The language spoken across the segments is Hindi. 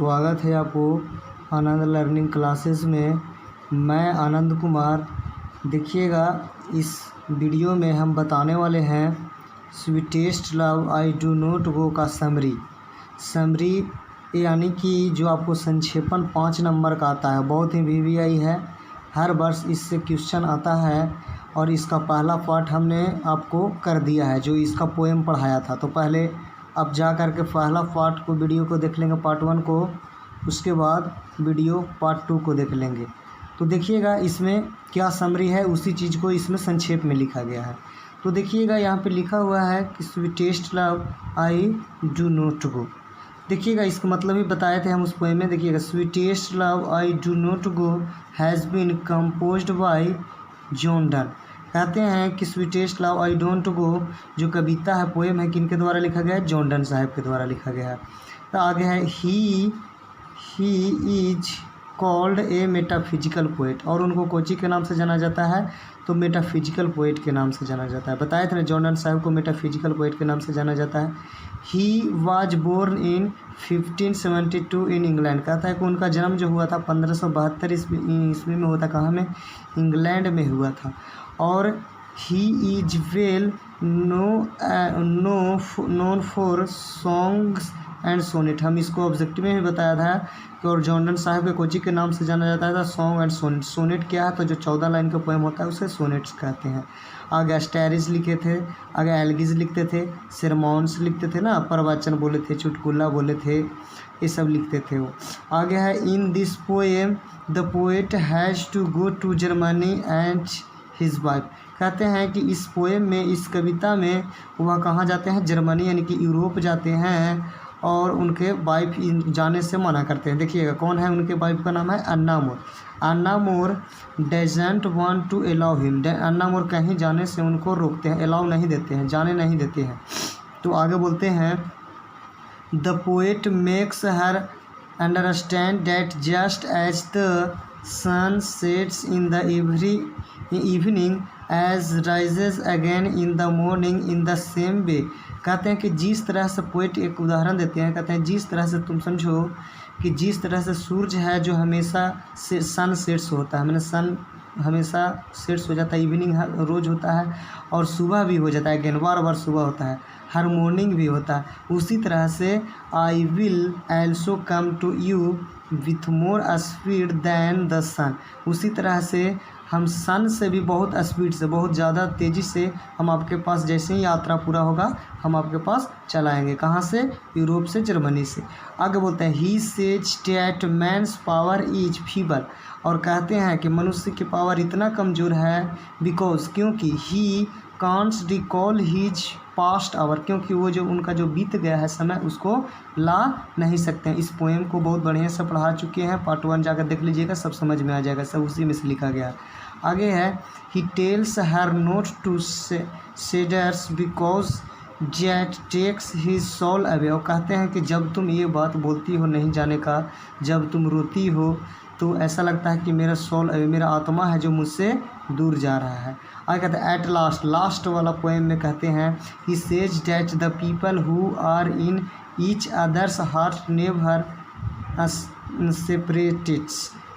स्वागत है आपको आनंद लर्निंग क्लासेस में। मैं आनंद कुमार। देखिएगा, इस वीडियो में हम बताने वाले हैं sweetest love I do not गो का समरी यानी कि जो आपको संक्षेपण 5 नंबर का आता है। बहुत ही VVI है, हर वर्ष इससे क्वेश्चन आता है और इसका पहला पार्ट हमने आपको कर दिया है, जो इसका पोएम पढ़ाया था। तो पहले अब जा कर के पहला पार्ट को वीडियो को देख लेंगे, पार्ट 1 को, उसके बाद वीडियो पार्ट 2 को देख लेंगे। तो देखिएगा इसमें क्या समरी है, उसी चीज़ को इसमें संक्षेप में लिखा गया है। तो देखिएगा यहाँ पे लिखा हुआ है कि sweetest love I do not गो। देखिएगा इसका मतलब ही बताए थे हम उस पोएम में। देखिएगा, sweetest love I do not go has been composed by John Donne. कहते हैं कि sweetest love I don't go जो कविता है, पोएम है, किनके द्वारा लिखा गया है? जॉन डन साहब के द्वारा लिखा गया है। तो आगे है he is called a metaphysical poet, और उनको कोची के नाम से जाना जाता है? तो मेटाफिजिकल पोएट के नाम से जाना जाता है। बताए थे ना, जॉन डन साहब को मेटाफिजिकल पोएट के नाम से जाना जाता है। He was born in 1572 in England. कहता है कि उनका जन्म जो हुआ था 1572 ईस्वी में हुआ था। कहाँ में? इंग्लैंड में हुआ था। और he is well known for songs and sonnet. हम इसको ऑब्जेक्टिव में भी बताया था कि और जॉन डन साहब के कोची के नाम से जाना जाता था सॉन्ग एंड सोनेट। सोनेट क्या है? तो जो 14 लाइन का पोएम होता है उसे सोनेट्स कहते हैं। आगे एस्टेरिस लिखे थे, आगे एल्गिस लिखते थे, सेरमॉन्स लिखते थे ना, प्रवचन बोले थे, चुटकुला बोले थे, ये सब लिखते थे वो। आगे है in this poem the poet has to go to Germany and his wife. कहते हैं कि इस पोएम में, इस कविता में वह कहाँ जाते हैं? जर्मनी यानी कि यूरोप जाते हैं, और उनके वाइफ जाने से मना करते हैं। देखिएगा कौन है उनके वाइफ का नाम है Anna More. Anna More doesn't want to allow him. Anna More कहीं जाने से उनको रोकते हैं, अलाउ नहीं देते हैं, जाने नहीं देते हैं। तो आगे बोलते हैं the poet makes her understand that just as the sun sets in the evening as rises again in the morning in the same way. कहते हैं कि जिस तरह से पोएट एक उदाहरण देते हैं, कहते हैं जिस तरह से तुम समझो कि जिस तरह से सूरज है जो हमेशा से सन सेट्स होता है, मैंने सन हमेशा सेट्स हो जाता है, इवनिंग रोज़ होता है, और सुबह भी हो जाता है, अगेन बार सुबह होता है, हर मॉर्निंग भी होता है। उसी तरह से I will also come to you with more speed than the sun. उसी तरह से हम सन से भी बहुत स्पीड से, बहुत ज़्यादा तेज़ी से हम आपके पास, जैसे ही यात्रा पूरा होगा हम आपके पास चलाएंगे। कहाँ से? यूरोप से, जर्मनी से। आगे बोलते हैं he says that man's power is feeble. और कहते हैं कि मनुष्य की पावर इतना कमज़ोर है बिकॉज, क्योंकि ही कांट्स रिकॉल हीज पास्ट आवर, क्योंकि वो जो उनका जो बीत गया है समय उसको ला नहीं सकते हैं। इस पोएम को बहुत बढ़िया से पढ़ा चुके हैं, पार्ट 1 जाकर देख लीजिएगा, सब समझ में आ जाएगा, सब उसी में से लिखा गया है। आगे है ही tells her not to cedars because death takes his soul away. और कहते हैं कि जब तुम ये बात बोलती हो नहीं जाने का, जब तुम रोती हो तो ऐसा लगता है कि मेरा सोल अवे, मेरा आत्मा है जो मुझसे दूर जा रहा है। आगे कहते हैं एट लास्ट, लास्ट वाला पोएम में कहते हैं he says that the people who are in each others heart never separated.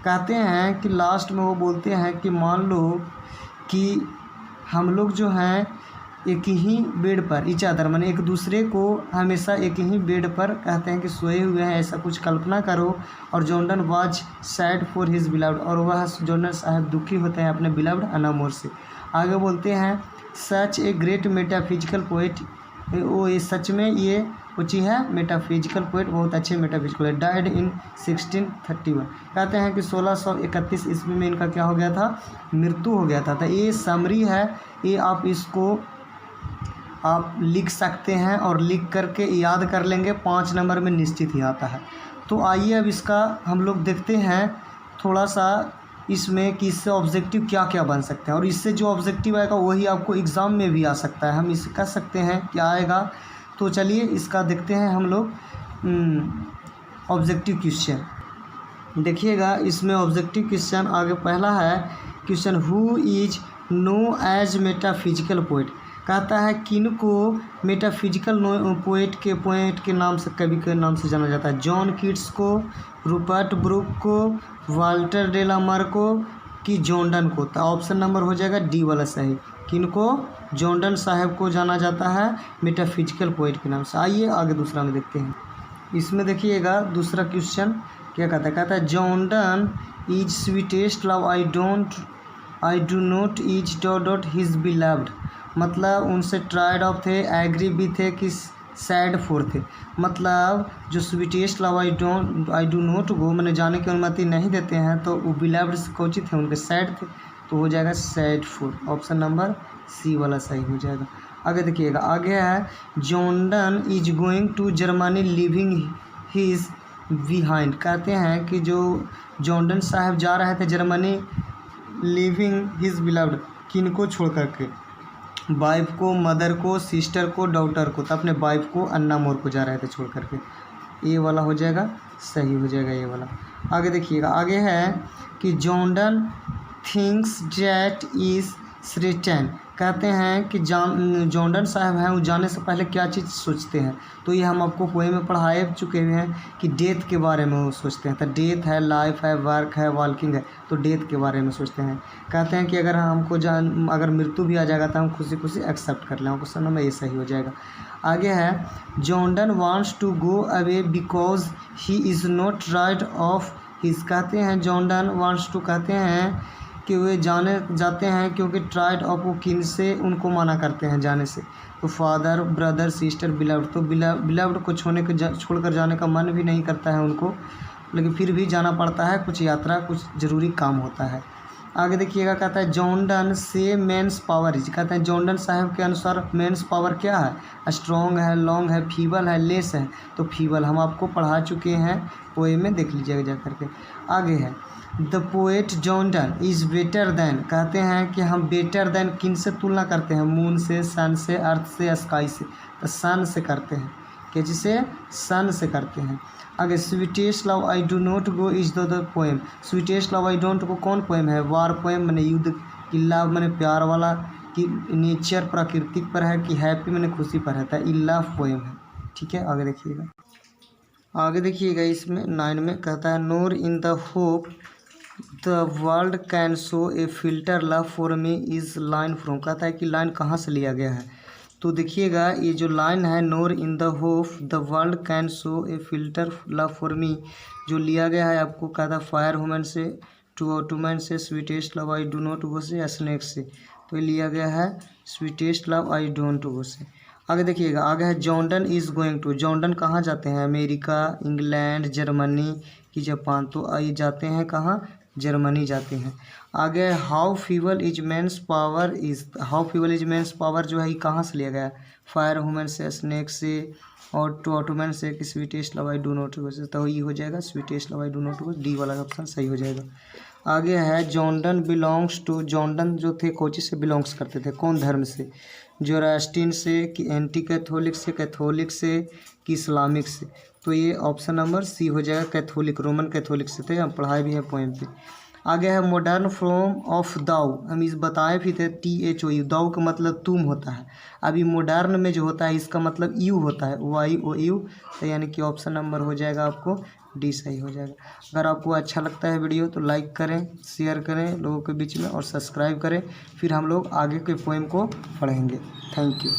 कहते हैं कि लास्ट में वो बोलते हैं कि मान लो कि हम लोग जो हैं एक ही बेड पर, ईच अदर माने एक दूसरे को हमेशा एक ही बेड पर कहते हैं कि सोए हुए हैं, ऐसा कुछ कल्पना करो। और John Donne was sad for his beloved, और वह जॉन डन साहब दुखी होते हैं अपने बिलव्ड अन्ना मोर से। आगे बोलते हैं सच ए ग्रेट मेटाफिजिकल पोएट, वो ये सच में ये ऊँची है मेटाफिजिकल पोएट, बहुत अच्छे मेटाफिजिकल पोएट, डाइड इन 1631। कहते हैं कि 1631 ईस्वी में इनका क्या हो गया था? मृत्यु हो गया था। तो ये समरी है, ये आप इसको आप लिख सकते हैं, और लिख करके याद कर लेंगे, 5 नंबर में निश्चित ही आता है। तो आइए अब इसका हम लोग देखते हैं थोड़ा सा इसमें कि इससे ऑब्जेक्टिव क्या क्या बन सकते हैं, और इससे जो ऑब्जेक्टिव आएगा वही आपको एग्ज़ाम में भी आ सकता है। हम इसे कह सकते हैं क्या आएगा। तो चलिए इसका देखते हैं हम लोग ऑब्जेक्टिव क्वेश्चन। देखिएगा इसमें ऑब्जेक्टिव क्वेश्चन आगे पहला है question who is known as metaphysical poet. कहता है किनको मेटाफिजिकल पोएट के नाम से, कवि के नाम से जाना जाता है? जॉन कीट्स को, रूपर्ट ब्रूक को, वाल्टर डेलामर को कि जॉर्डन को? तो ऑप्शन नंबर हो जाएगा डी वाला सही। किनको? जॉर्डन साहब को जाना जाता है मेटाफिजिकल पोएट के नाम से। आइए आगे दूसरा में देखते हैं। इसमें देखिएगा दूसरा क्वेश्चन क्या कहता है Jordan is sweetest love I do not is dot his beloved. मतलब उनसे ट्राइड ऑफ थे, एग्री भी थे कि सैड फॉर थे। मतलब जो sweetest love I do not गो मैंने जाने की अनुमति नहीं देते हैं, तो वो बिलव्ड से कौन थे उनके? सैड थे, तो हो जाएगा sad for. Option number C वाला सही हो जाएगा। आगे देखिएगा, आगे है Jordan is going to Germany leaving his behind. कहते हैं कि जो जॉर्डन साहब जा रहे थे जर्मनी लिविंग हिज बिलव्ड, किनको छोड़ करके? वाइफ को, मदर को, सिस्टर को, डॉटर को। तो अपने वाइफ को, अन्ना मोर को जा रहे थे छोड़ करके। ये वाला हो जाएगा सही हो जाएगा ये वाला। आगे देखिएगा, आगे है कि Jordan thinks that is certain. कहते हैं कि जॉर्डन साहब हैं वो जाने से पहले क्या चीज़ सोचते हैं? तो ये हम आपको पोएम में पढ़ाए चुके हुए हैं कि डेथ के बारे में वो सोचते हैं। तो डेथ है, लाइफ है, वर्क है, वॉकिंग है, तो डेथ के बारे में सोचते हैं। कहते हैं कि अगर हमको अगर मृत्यु भी आ जाएगा तो हम खुशी खुशी एक्सेप्ट कर लें। क्वेश्चन नंबर ये सही हो जाएगा। आगे है Jordan wants to go away because he is not right of his. कहते हैं जॉर्डन वांट्स टू, कहते हैं कि वे जाते हैं क्योंकि ट्राइड ऑफ वो किन से उनको मना करते हैं जाने से? तो फादर, ब्रदर, सिस्टर, बिलव्ड। तो बिलव्ड को छोड़कर जाने का मन भी नहीं करता है उनको, लेकिन फिर भी जाना पड़ता है, कुछ यात्रा, कुछ ज़रूरी काम होता है। आगे देखिएगा, कहता है जॉर्डन से मेंस पावर इज। कहते हैं जॉर्डन साहब के अनुसार मेंस पावर क्या है? स्ट्रॉन्ग है, लॉन्ग है, फीबल है, लेस है। तो फीबल हम आपको पढ़ा चुके हैं पोएम में, देख लीजिएगा जा करके। आगे है the poet Jordan is better than. कहते हैं कि हम बेटर दैन किन से तुलना करते हैं? मून से, सन से, अर्थ से, स्काई से। तो सन से करते हैं, कि जिसे सन से करते हैं। आगे sweetest love I do not go is the poem. Sweetest love I don't गो कौन पोएम है? वार पोएम मैंने युद्ध की, लव मैंने प्यार वाला, कि नेचर प्राकृतिक पर है, कि हैप्पी मैंने खुशी पर है। तो लव पोएम है। ठीक है, आगे देखिएगा। आगे देखिएगा इसमें 9 में कहता है nor in the hope the world can show a filter love for me is line from. कहता है कि लाइन कहाँ से लिया गया है? तो देखिएगा ये जो लाइन है nor in the hope the world can show a filter love for me, जो लिया गया है आपको कहता है फायर वुमन से, टू ऑटोमैन से, sweetest love I do not go से, स्नेक से। तो ये लिया गया है sweetest love I don't go से। आगे देखिएगा, आगे है Jordan is going to. Jordan कहाँ जाते हैं? अमेरिका, इंग्लैंड, जर्मनी कि जापान? तो ये जाते हैं कहाँ? जर्मनी जाते हैं। आगे how feeble is men's power is. How feeble is men's power जो है ये कहाँ से लिया गया? फायर वुमन से, स्नेक से, और टू ऑटोमैन से, कि sweetest love I do not go से। तो ये हो जाएगा sweetest love I do not go, D वाला ऑप्शन सही हो जाएगा। आगे है जॉर्डन बिलोंग्स टू। जॉर्डन जो थे कोची से बिलोंग्स करते थे, कौन धर्म से? जोरास्ट्रियन से, कि एंटी कैथोलिक से, कैथोलिक से, कि इस्लामिक से? तो ये ऑप्शन नंबर सी हो जाएगा कैथोलिक, रोमन कैथोलिक से थे। हम पढ़ाए भी है पोएम पे। आगे है मॉडर्न फॉर्म ऑफ दाऊ। हम इस बताए भी थे THOU। दाऊ का मतलब तुम होता है। अभी मॉडर्न में जो होता है इसका मतलब यू होता है, YOU। तो यानी कि ऑप्शन नंबर हो जाएगा आपको डी सही हो जाएगा। अगर आपको अच्छा लगता है वीडियो तो लाइक करें, शेयर करें लोगों के बीच में, और सब्सक्राइब करें। फिर हम लोग आगे के पोएम को पढ़ेंगे। Thank you.